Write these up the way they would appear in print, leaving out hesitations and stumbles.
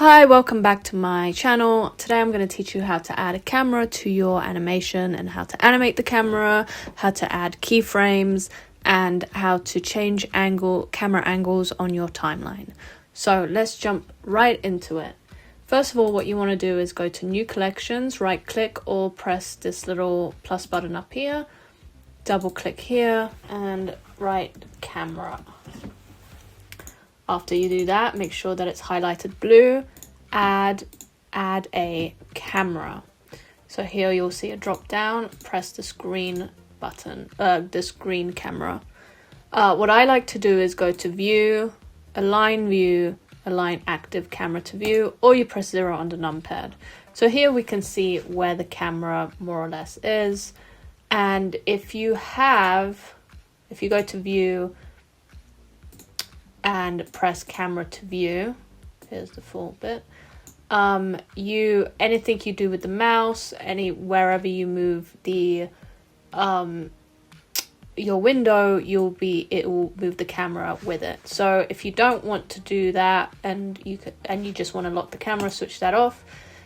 Hi, welcome back to my channel. Today I'm going to teach you how to add a camera to your animation and how to animate the camera, how to add keyframes, and how to change camera angles on your timeline. So let's jump right into it. First of all, what you want to do is go to New Collections, right click or press this little plus button up here, double click here and write camera. After you do that, make sure that it's highlighted blue, add a camera. So here you'll see a drop down, press this green button, this green camera. What I like to do is go to view, align active camera to view, or you press 0 on the numpad. So here we can see where the camera more or less is. And if you go to view, and press camera to view, here's the full bit, anything you do with the mouse, wherever you move the your window, it will move the camera with it. So if you don't want to do that and you just want to lock the camera, switch that off,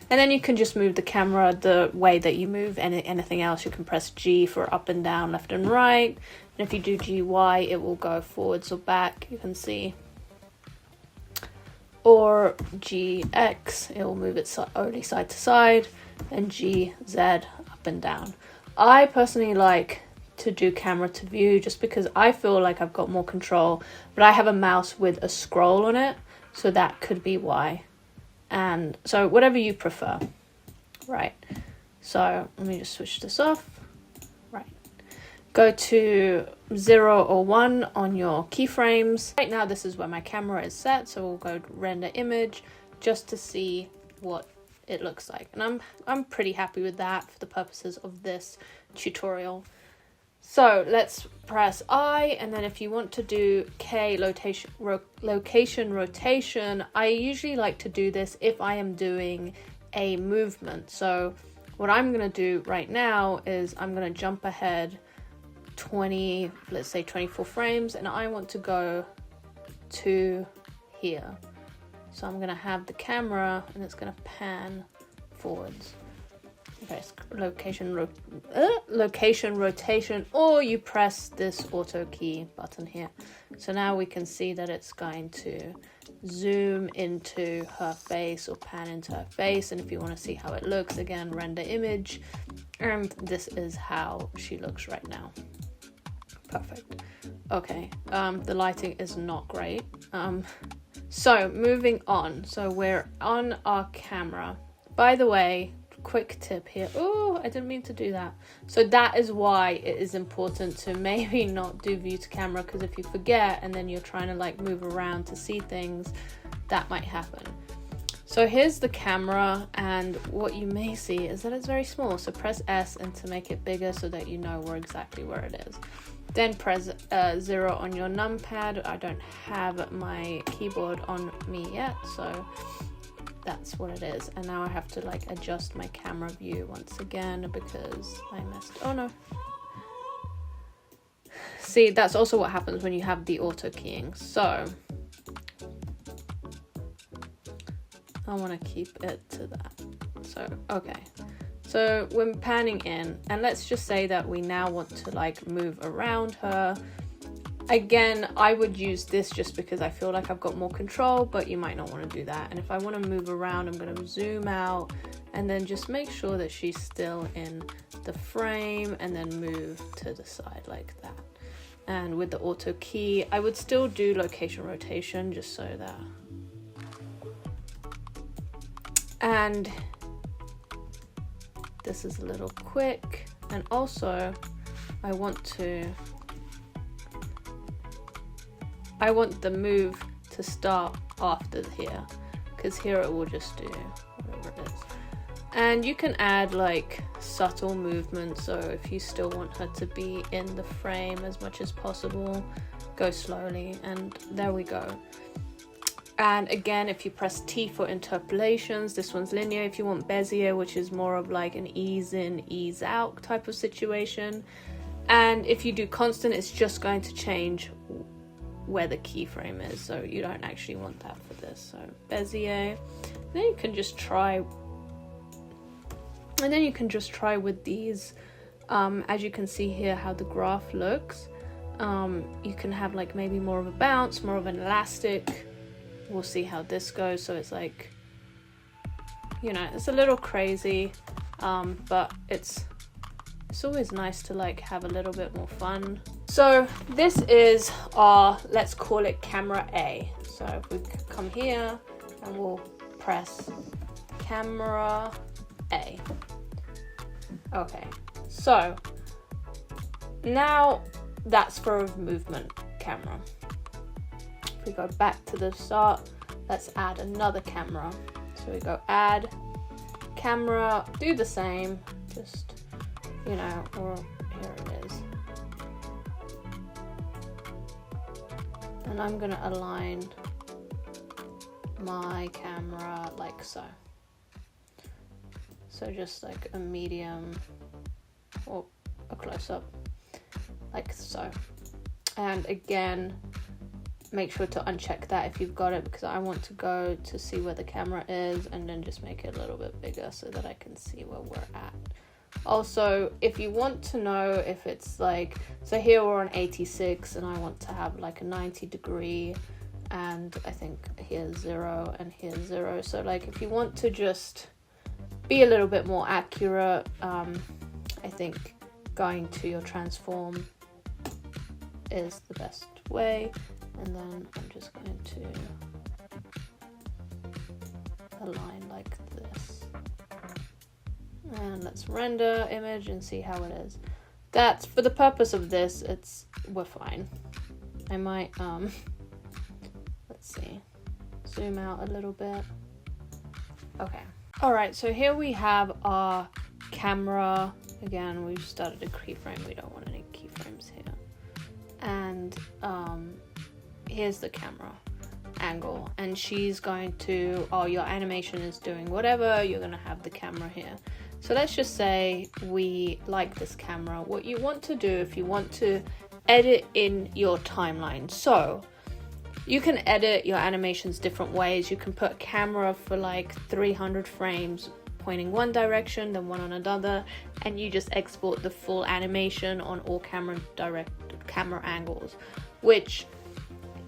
and then you can just move the camera the way that you move anything else. You can press G for up and down, left and right. And if you do GY, it will go forwards or back, you can see. Or GX, it will move it only side to side. And GZ, up and down. I personally like to do camera to view just because I feel like I've got more control. But I have a mouse with a scroll on it, so that could be why. And so whatever you prefer. Right. So let me just switch this off. Right. Go to 0 or 1 on your keyframes. Right now this is where my camera is set, so we'll go to render image just to see what it looks like. And I'm pretty happy with that for the purposes of this tutorial. So let's press I, and then if you want to do K location rotation, I usually like to do this if I am doing a movement. So what I'm going to do right now is I'm going to jump ahead 20, let's say 24 frames, and I want to go to here. So I'm going to have the camera and it's going to pan forwards. Okay, location rotation, or you press this auto key button here. So now we can see that it's going to zoom into her face or pan into her face. And if you want to see how it looks, again, render image. And this is how she looks right now. Perfect. Okay, the lighting is not great. So moving on. So we're on our camera. By the way, quick tip here. Oh, I didn't mean to do that. So that is why it is important to maybe not do view to camera, because if you forget and then you're trying to like move around to see things, that might happen. So here's the camera, and what you may see is that it's very small. So press S and to make it bigger so that you know exactly where it is. Then press 0 on your numpad. I don't have my keyboard on me yet, so that's what it is. And now I have to like adjust my camera view once again because I messed. Oh no. See, that's also what happens when you have the auto keying. So I want to keep it to that. So okay. So when panning in, and let's just say that we now want to like move around her. Again, I would use this just because I feel like I've got more control, but you might not want to do that. And if I want to move around, I'm going to zoom out and then just make sure that she's still in the frame and then move to the side like that. And with the auto key, I would still do location rotation just so that. And this is a little quick. And also I want the move to start after here, because here it will just do whatever it is. And you can add like subtle movements, so if you still want her to be in the frame as much as possible, go slowly, and there we go. And again, if you press T for interpolations, this one's linear. If you want Bezier, which is more of like an ease in, ease out type of situation. And if you do constant, it's just going to change where the keyframe is, so you don't actually want that for this. So Bezier, Then you can just try, and then you can just try with these. As you can see here how the graph looks, you can have like maybe more of a bounce, more of an elastic. We'll see how this goes. So it's like, you know, it's a little crazy, but it's always nice to like have a little bit more fun. So this is our, let's call it camera A. So if we come here and we'll press camera A. Okay, so now that's for a movement camera. If we go back to the start, let's add another camera. So we go add camera, do the same, just, you know, or here it is. And I'm gonna align my camera like so. So just like a medium or a close-up, like so. And again, make sure to uncheck that if you've got it, because I want to go to see where the camera is and then just make it a little bit bigger so that I can see where we're at. Also, if you want to know if it's like, so here we're on 86 and I want to have like a 90 degree, and I think here's 0 and here's 0. So like if you want to just be a little bit more accurate, I think going to your transform is the best way. And then I'm just going to align like this. And let's render image and see how it is. That's for the purpose of this, we're fine. I might let's see, zoom out a little bit. Okay. All right, so here we have our camera. Again, we've started a keyframe. We don't want any keyframes here. And here's the camera angle, and she's going to, oh, your animation is doing whatever, you're gonna have the camera here. So let's just say we like this camera. What you want to do, if you want to edit in your timeline, so you can edit your animations different ways. You can put a camera for like 300 frames pointing one direction, then one on another, and you just export the full animation on all camera angles, which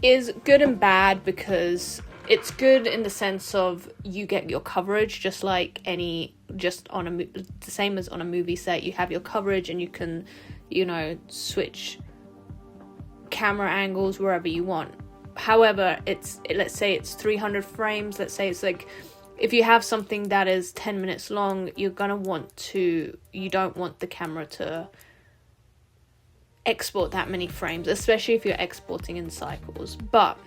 is good and bad, because it's good in the sense of you get your coverage just like any, just on the same as on a movie set. You have your coverage and you can, you know, switch camera angles wherever you want. However, let's say it's 300 frames, let's say it's like, if you have something that is 10 minutes long, you don't want the camera to export that many frames, especially if you're exporting in cycles. But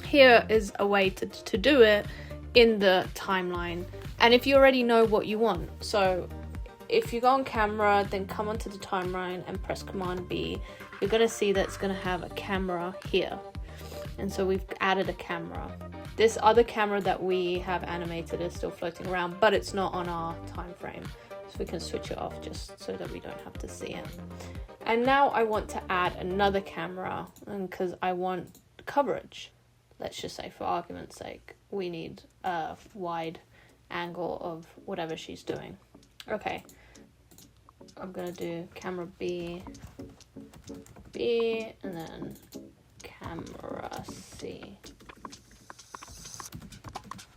here is a way to do it in the timeline, and if you already know what you want. So if you go on camera, then come onto the timeline and press Command B, you're going to see that it's going to have a camera here. And so we've added a camera. This other camera that we have animated is still floating around, but it's not on our time frame. So we can switch it off just so that we don't have to see it. And now I want to add another camera, and because I want coverage. Let's just say, for argument's sake, we need a wide angle of whatever she's doing. Okay, I'm gonna do camera B, and then camera C.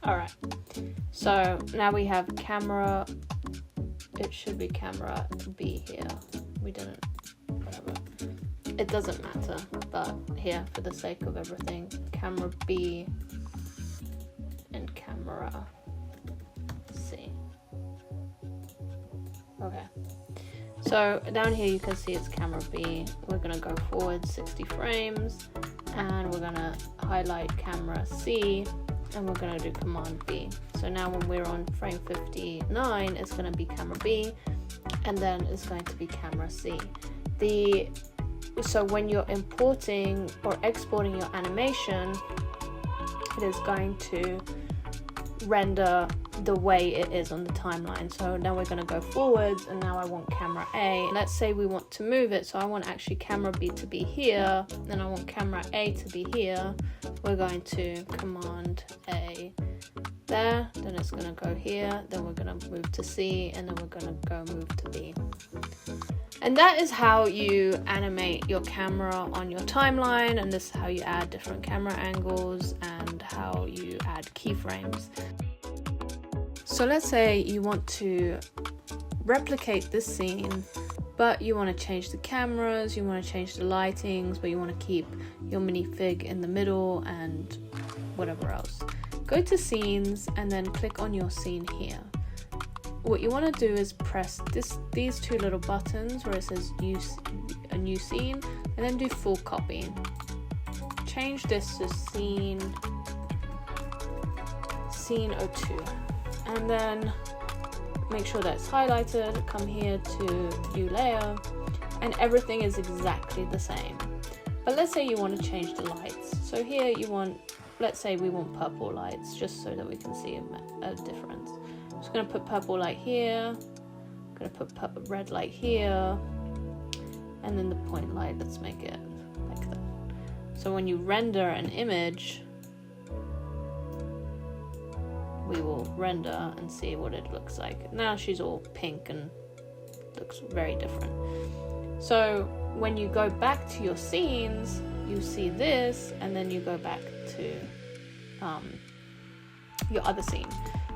Alright, so now we have camera, it should be camera B here. We didn't, whatever. It doesn't matter, but here, for the sake of everything, camera B and camera C. Okay, so down here you can see it's camera B. We're gonna go forward 60 frames, and we're gonna highlight camera C, and we're gonna do Command B. So now when we're on frame 59, it's gonna be camera B, and then it's going to be camera C. So when you're importing or exporting your animation, it is going to render the way it is on the timeline. So now we're going to go forwards, and now I want camera A. Let's say we want to move it, so I want actually camera B to be here, and I want camera A to be here. We're going to Command A, there, then it's going to go here, then we're going to move to C, and then we're going to go move to B. And that is how you animate your camera on your timeline, and this is how you add different camera angles and how you add keyframes. So let's say you want to replicate this scene, but you want to change the cameras, you want to change the lightings, but you want to keep your minifig in the middle and whatever else. Go to scenes and then click on your scene here. What you want to do is press these two little buttons where it says use a new scene, and then do full copy. Change this to scene 02, and then make sure that it's highlighted. Come here to view layer, and everything is exactly the same. But let's say you want to change the lights. So here you want, let's say we want purple lights, just so that we can see a difference. I'm just going to put purple light here, I'm going to put red light here, and then the point light, let's make it like that. So when you render an image, we will render and see what it looks like. Now she's all pink and looks very different. So when you go back to your scenes, you see this, and then you go back to your other scene.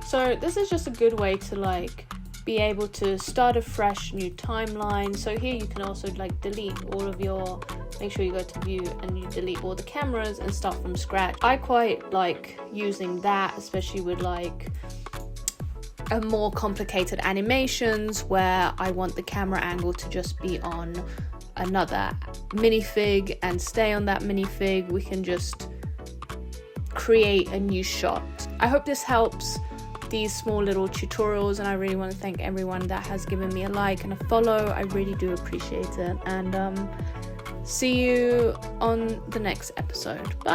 So this is just a good way to like be able to start a fresh new timeline. So here you can also like delete all of your, make sure you go to view and you delete all the cameras and start from scratch. I quite like using that, especially with like a more complicated animations where I want the camera angle to just be on another minifig and stay on that minifig. We can just create a new shot. I hope this helps, these small little tutorials, and I really want to thank everyone that has given me a like and a follow. I really do appreciate it, and see you on the next episode. Bye.